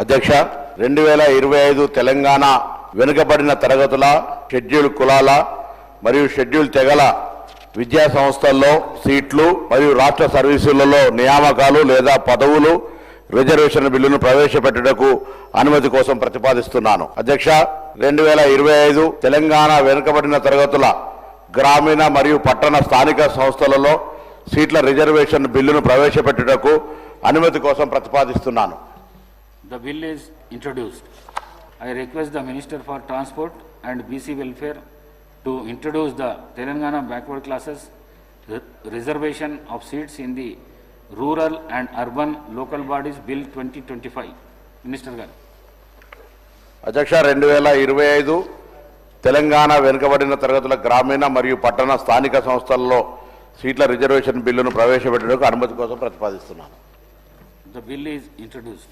అధ్యక్ష 2025 తెలంగాణ వెనుకబడిన తరగతుల షెడ్యూల్ కులాల మరియు షెడ్యూల్ తెగల విద్యా సంస్థల్లో సీట్లు మరియు రాష్ట్ర సర్వీసులలో నియామకాలు లేదా పదవులు రిజర్వేషన్ బిల్లును ప్రవేశపెట్టుటకు అనుమతి కోసం ప్రతిపాదిస్తున్నాను. అధ్యక్ష 2025 తెలంగాణ వెనుకబడిన తరగతుల గ్రామీణ మరియు పట్టణ స్థానిక సంస్థలలో సీట్ల రిజర్వేషన్ బిల్లును ప్రవేశపెట్టుటకు అనుమతి కోసం ప్రతిపాదిస్తున్నాను. The bill is introduced. I request the Minister for Transport and BC Welfare to introduce the Telangana backward classes reservation of seats in the rural and urban local bodies bill 2025. Minister garu. అధ్యక్ష 2025 తెలంగాణ వెనుకబడిన తరగతుల గ్రామీణ మరియు పట్టణ స్థానిక సంస్థల్లో సీట్ల reservation బిల్లును ప్రవేశపెట్టడానికి అనుమతి కోసం ప్రతిపాదిస్తున్నాను. The bill is introduced.